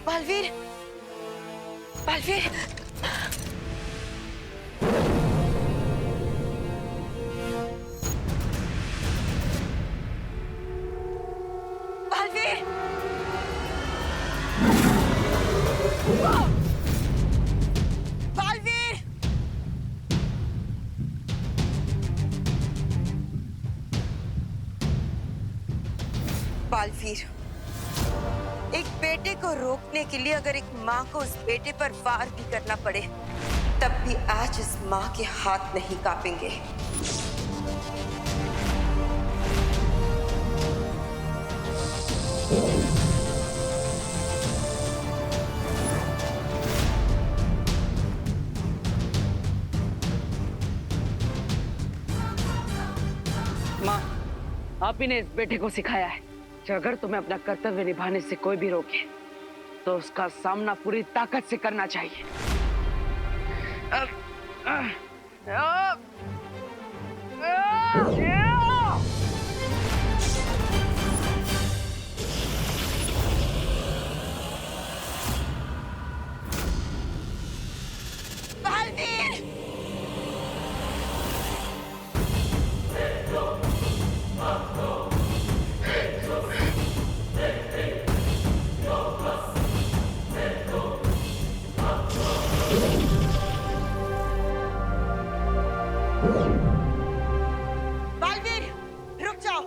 बालवीर, बालवीर, बालवीर, बालवीर, बालवीर, एक बेटे को रोकने के लिए अगर एक माँ को उस बेटे पर वार भी करना पड़े, तब भी आज इस माँ के हाथ नहीं कांपेंगे। माँ, आप ही ने इस बेटे को सिखाया है कि अगर तुम्हें अपना कर्तव्य निभाने से कोई भी रोके तो उसका सामना पूरी ताकत से करना चाहिए। बालवीर, बालवीर, रुक जाओ।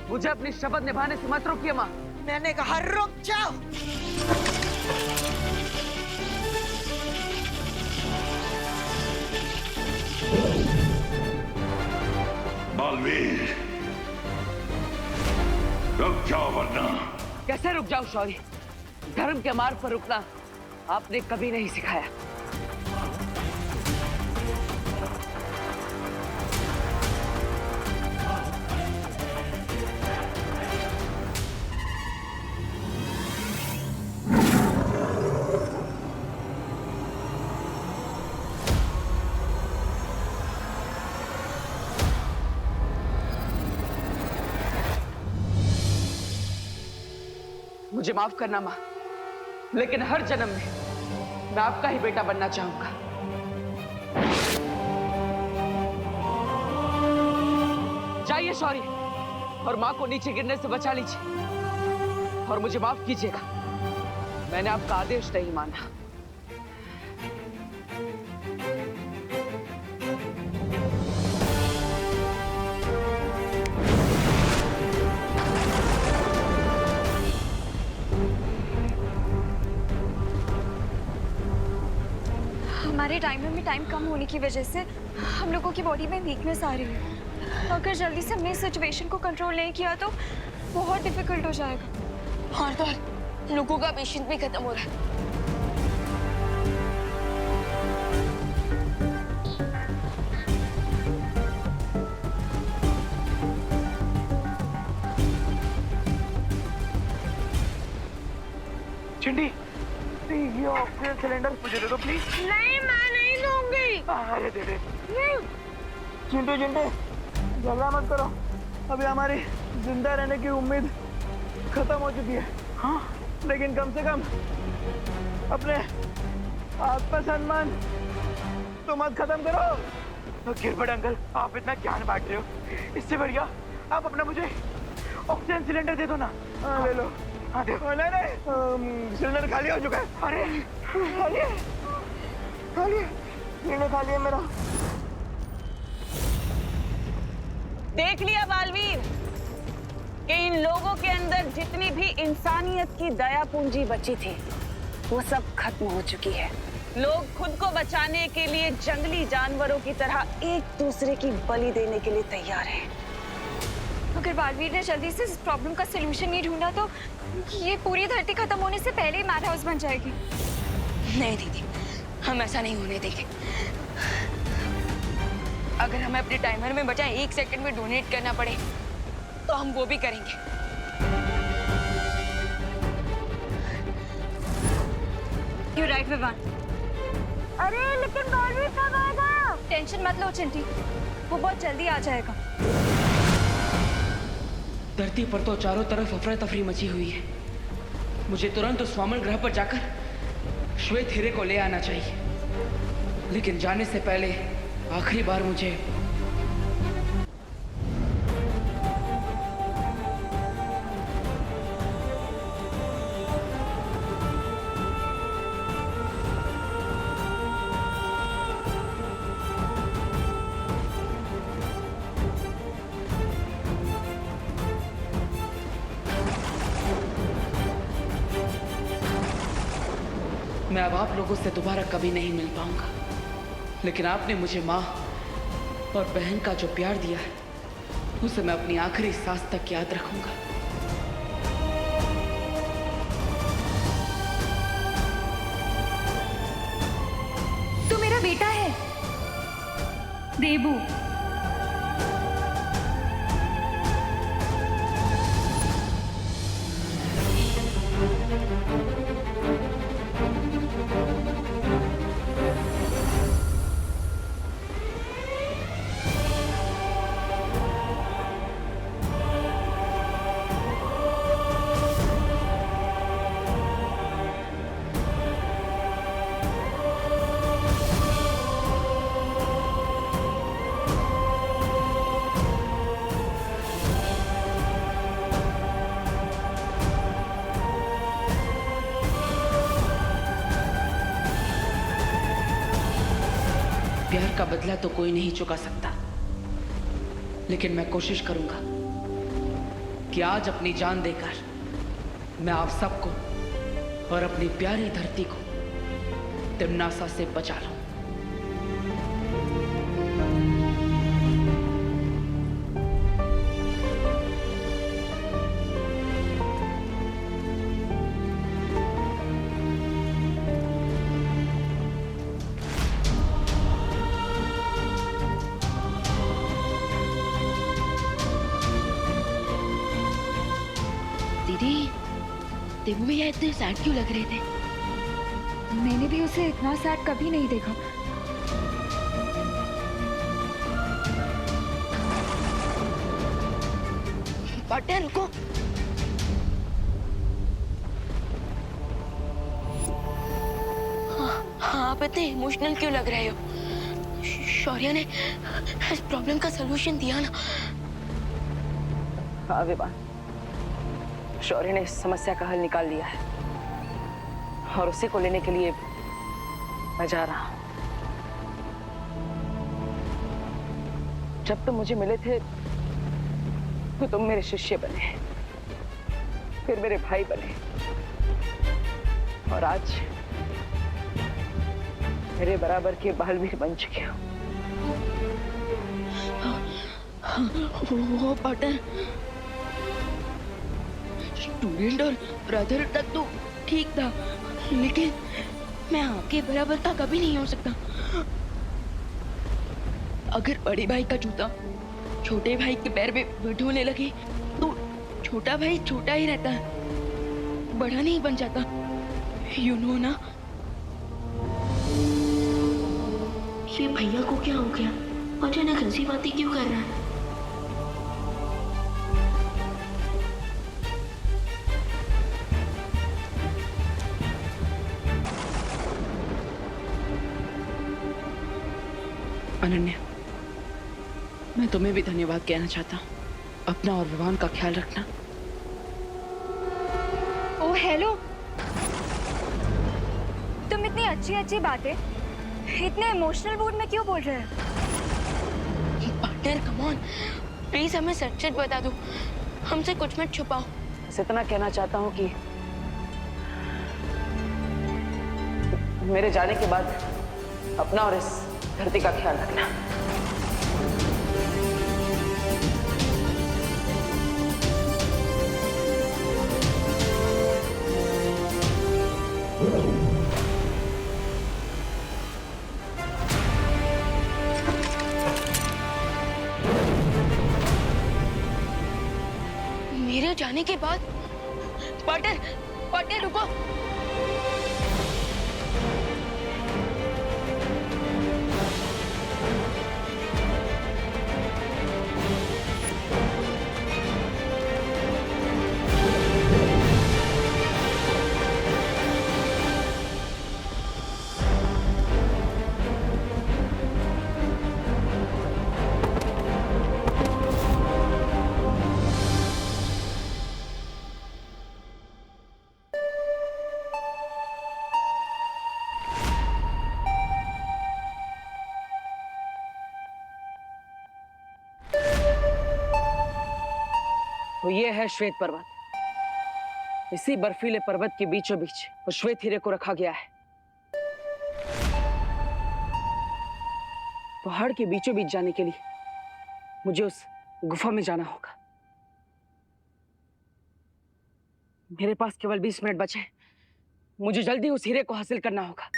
मुझे अपनी शपथ निभाने से मत रोकिए माँ। मैंने कहा रुक जाओ। बालवीर, रुक जाओ वरना। कैसे रुक जाओ शौर्य? धर्म के मार्ग पर रुकना आपने कभी नहीं सिखाया। मुझे माफ करना माँ, लेकिन हर जन्म में मैं आपका ही बेटा बनना चाहूंगा। जाइए शौर्य और माँ को नीचे गिरने से बचा लीजिए और मुझे माफ कीजिएगा, मैंने आपका आदेश नहीं माना। हमारे टाइमर में टाइम कम होने की वजह से हम लोगों की बॉडी में वीकनेस आ रही है। अगर जल्दी से हमने इस सिचुएशन को कंट्रोल नहीं किया तो बहुत डिफिकल्ट हो जाएगा। और तो लोगों का पेशेंस भी खत्म हो रहा है। चिंटी, ये ऑक्सीजन सिलेंडर मुझे दे दो प्लीज। नहीं, मैं नहीं दूंगी। अरे दे दे। चिंटू चिंटू, झगड़ा मत करो, अभी हमारी जिंदा रहने की उम्मीद खत्म हो चुकी है। हाँ, लेकिन कम से कम अपने आत्मसम्मान तो मत खत्म करो। तो गिरबट अंकल, आप इतना ज्ञान बांट रहे हो, इससे बढ़िया आप अपना मुझे ऑक्सीजन सिलेंडर दे दो ना। ले लो। हाँ देखो। नहीं नहीं, सिलेंडर खाली हो चुका है। अरे खाली है, खाली है, सिलेंडर खाली है मेरा। देख लिया बालवीर कि इन लोगों के अंदर जितनी भी इंसानियत की दया पूंजी बची थी वो सब खत्म हो चुकी है। लोग खुद को बचाने के लिए जंगली जानवरों की तरह एक दूसरे की बलि देने के लिए तैयार हैं। अगर बालवीर ने जल्दी से इस प्रॉब्लम का सलूशन नहीं ढूंढा तो ये पूरी धरती खत्म होने से पहले ही मैड हाउस बन जाएगी। नहीं दीदी, हम ऐसा नहीं होने देंगे। अगर हमें अपने टाइमर में बचा 1 सेकंड में डोनेट करना पड़े तो हम वो भी करेंगे। You're right, Vivaan. अरे लेकिन बालवीर कब आएगा? टेंशन मत लो चिंटी, वो बहुत जल्दी आ जाएगा। धरती पर तो चारों तरफ अफरा तफरी मची हुई है। मुझे तुरंत उस वामन ग्रह पर जाकर श्वेत हीरे को ले आना चाहिए, लेकिन जाने से पहले आखिरी बार मुझे मैं अब आप लोगों से दोबारा कभी नहीं मिल पाऊंगा, लेकिन आपने मुझे माँ और बहन का जो प्यार दिया है उसे मैं अपनी आखिरी सांस तक याद रखूंगा। तू मेरा बेटा है देबू। प्यार का बदला तो कोई नहीं चुका सकता, लेकिन मैं कोशिश करूंगा कि आज अपनी जान देकर मैं आप सबको और अपनी प्यारी धरती को तिम्नासा से बचा लूं। दीदी, देबू भैया इतने सैड क्यों लग रहे थे? मैंने भी उसे इतना सैड कभी नहीं देखा। पार्टनर रुको। हाँ, आप इतने इमोशनल क्यों लग रहे हो? शौर्य ने इस प्रॉब्लम का सलूशन दिया ना। हाँ विवान, शौर्य ने इस समस्या का हल निकाल लिया है और उसी को लेने के लिए मैं जा रहा हूं। जब तुम मुझे मिले थे तो तुम मेरे शिष्य बने, फिर मेरे भाई बने, और आज मेरे बराबर के बालवीर बन चुके हो। वो पार्टनर, स्टूडेंट और ब्रदर तक तो ठीक था, लेकिन मैं आपके बराबर का कभी नहीं हो सकता। अगर बड़े भाई का जूता छोटे भाई के पैर में ढोने लगे तो छोटा भाई छोटा ही रहता है, बड़ा नहीं बन जाता। यू नो ना। ये भैया को क्या हो गया? अचानक हंसी बातें क्यों कर रहा है? अनन्या, मैं तुम्हें भी धन्यवाद कहना चाहता हूँ। अपना और विवान का ख्याल रखना। ओ हेलो, तुम इतनी अच्छी अच्छी बातें इतने इमोशनल मूड में क्यों बोल रहे हो? पार्टनर कम ऑन, प्लीज हमें सच सच बता दो, हमसे कुछ मत छुपाओ। बस इतना कहना चाहता हूँ कि मेरे जाने के बाद अपना और इस धरती का ख्याल रखना। मेरे जाने के बाद पार्टनर, पार्टनर रुको। तो ये है श्वेत पर्वत। इसी बर्फीले पर्वत के बीचों बीच उस श्वेत हीरे को रखा गया है। पहाड़ के बीचों बीच जाने के लिए मुझे उस गुफा में जाना होगा। मेरे पास केवल 20 मिनट बचे हैं। मुझे जल्दी उस हीरे को हासिल करना होगा।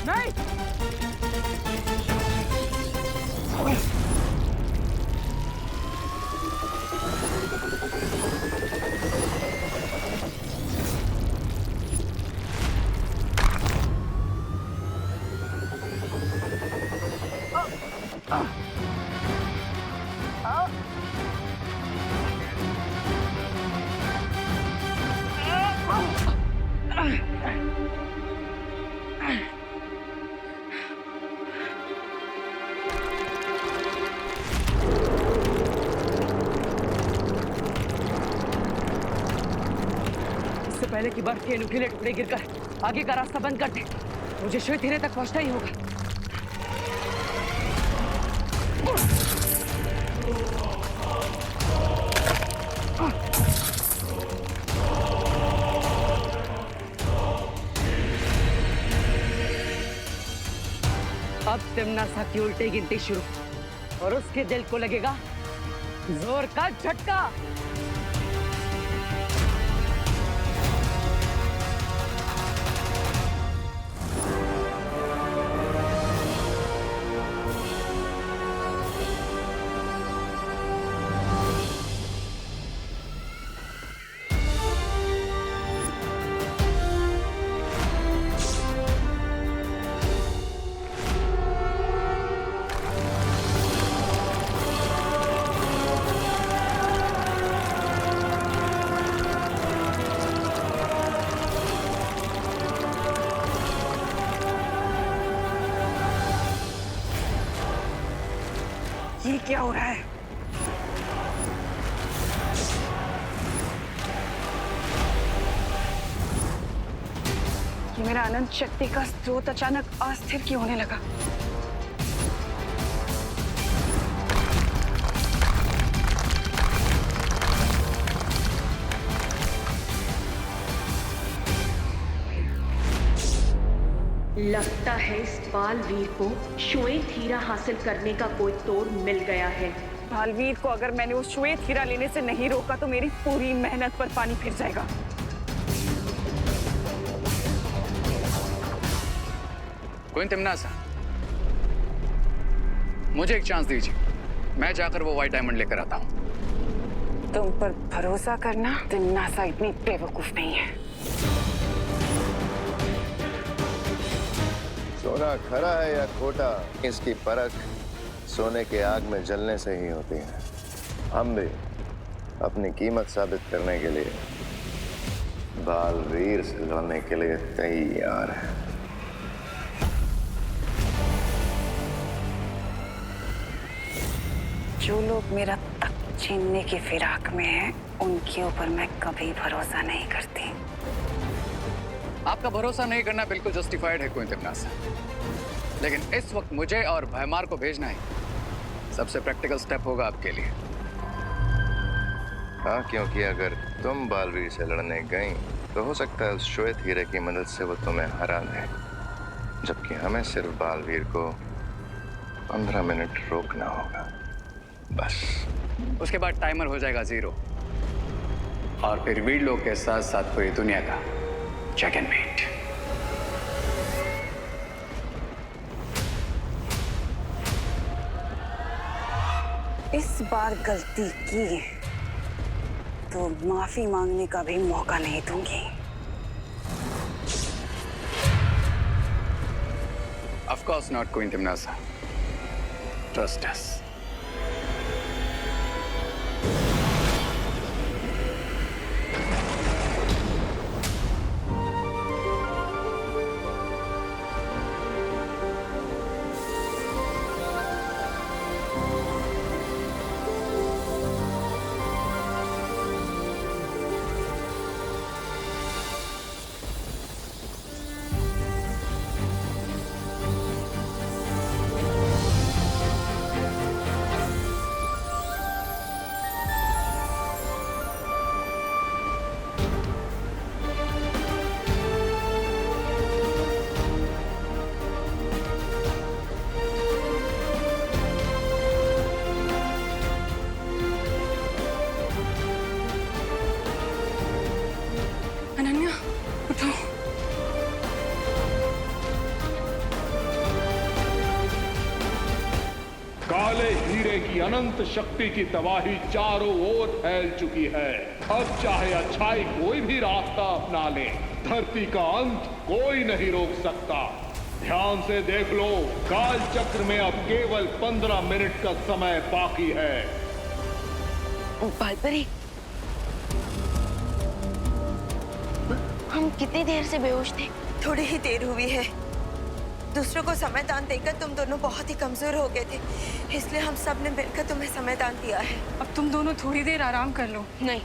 नहीं! इससे पहले कि बर्फ के नुकीले टुकड़े गिरकर आगे का रास्ता बंद कर दे, मुझे श्वेत हीरे तक पहुंचना ही होगा। अब तिम्नासा की उल्टी गिनती शुरू और उसके दिल को लगेगा जोर का झटका। ये क्या हो रहा है? ये मेरा अनंत शक्ति का स्रोत अचानक अस्थिर क्यों होने लगा? लगता है इस बालवीर को श्वेत हीरा हासिल करने का कोई तोड़ मिल गया है। बालवीर को अगर मैंने उस श्वेत हीरा लेने से नहीं रोका तो मेरी पूरी मेहनत पर पानी फिर जाएगा। क्वीन तिम्नासा, मुझे एक चांस दीजिए, मैं जाकर वो व्हाइट डायमंड लेकर आता हूँ। तुम पर भरोसा करना तिम्नासा इतनी बेवकूफ नहीं है। सोना खरा है या खोटा, इसकी परख सोने के आग में जलने से ही होती है। हम भी अपनी कीमत साबित करने के लिए बालवीर से लड़ने के लिए तैयार हैं। जो लोग मेरा तख्त छीनने की फिराक में हैं, उनके ऊपर मैं कभी भरोसा नहीं करती। आपका भरोसा नहीं करना बिल्कुल जस्टिफाइड है क्वीन तिम्नासा, लेकिन इस वक्त मुझे और भयमार को भेजना ही सबसे प्रैक्टिकल स्टेप होगा आपके लिए। हाँ, क्योंकि अगर तुम बालवीर से लड़ने गई तो हो सकता है उस श्वेत हीरे की मदद से वो तुम्हें हरा दे, जबकि हमें सिर्फ बालवीर को 15 मिनट रोकना होगा, बस। उसके बाद टाइमर हो जाएगा 0 और फिर वीर लोग के साथ साथ पूरी दुनिया का चेक एंड मेट। इस बार गलती की तो माफी मांगने का भी मौका नहीं दूंगी। Of course not, Queen Timnasa. Trust us. की अनंत शक्ति की तबाही चारों ओर फैल चुकी है। अब चाहे अच्छाई कोई भी रास्ता अपना ले, धरती का अंत कोई नहीं रोक सकता। ध्यान से देख लो, काल चक्र में अब केवल 15 मिनट का समय बाकी है। बालपरी, हम कितनी देर से बेहोश थे? थोड़ी ही देर हुई है। दूसरों को समयदान देकर तुम दोनों बहुत ही कमजोर हो गए थे, इसलिए हम सब ने मिलकर तुम्हें समयदान दिया है। अब तुम दोनों थोड़ी देर आराम कर लो। नहीं,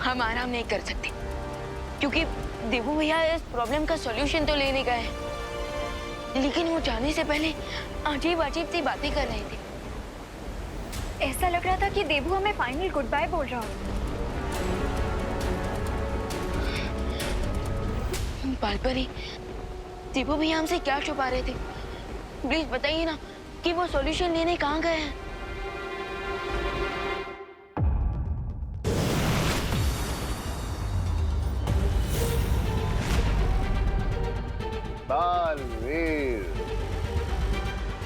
हम आराम नहीं कर सकते, क्योंकि देवू भैया इस प्रॉब्लम का सॉल्यूशन तो लेने गए हैं, लेकिन वो जाने से पहले अजीब अजीब सी बातें कर रहे थे। ऐसा लग रहा था कि देवू हमें फाइनल गुड बाय बोल रहा हो। बालपरी, देवू भैया हमसे क्या छुपा रहे थे? प्लीज बताइए ना कि वो सॉल्यूशन लेने कहाँ गए हैं। बालवीर,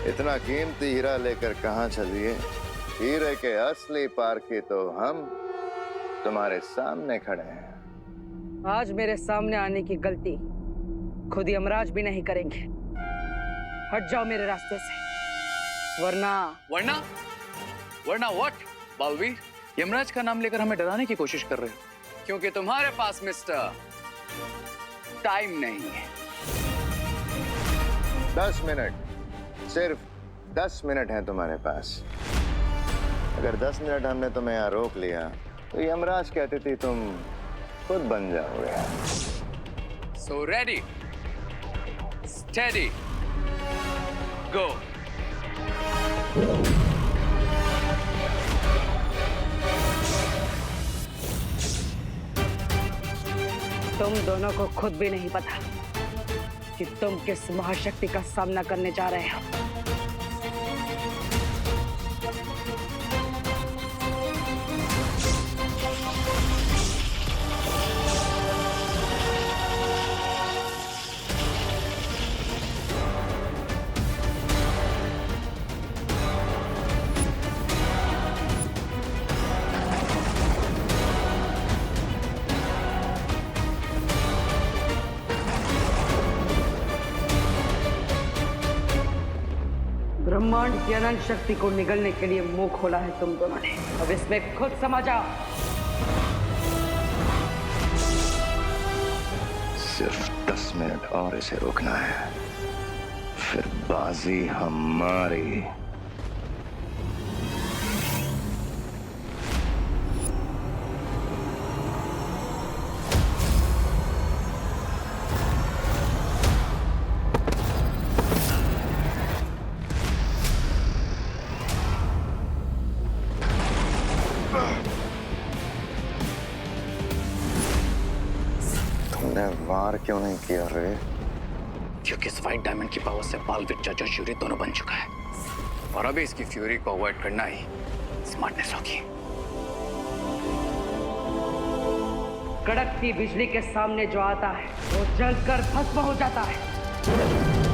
इतना कीमती हीरा लेकर कहाँ चलिए? हीरे के असली पारखी तो हम तुम्हारे सामने खड़े हैं। आज मेरे सामने आने की गलती खुद यमराज भी नहीं करेंगे। हट जाओ मेरे रास्ते से, वरना व्हाट? बालवीर, यमराज का नाम लेकर हमें डराने की कोशिश कर रहे हो, क्योंकि तुम्हारे पास मिस्टर टाइम नहीं है। 10 मिनट, सिर्फ 10 मिनट है तुम्हारे पास। अगर 10 मिनट हमने तुम्हें यहाँ रोक लिया तो यमराज की अतिथि तुम खुद बन जाओगे। So ready, steady, go. तुम दोनों को खुद भी नहीं पता कि तुम किस महाशक्ति का सामना करने जा रहे हो। ब्रह्मांड की अनंत शक्ति को निगलने के लिए मुंह खोला है तुम दोनों ने। अब इसमें खुद समझ आओ। सिर्फ 10 मिनट और इसे रोकना है, फिर बाजी हमारी। वार क्यों नहीं किया रे? क्योंकि इस व्हाइट डायमंड की पावर से बालवीर जज और श्यूरी दोनों बन चुका है, और अभी इसकी फ्यूरी को अवॉइड करना ही स्मार्टनेस होगी। कड़कती बिजली के सामने जो आता है वो जलकर भस्म हो जाता है।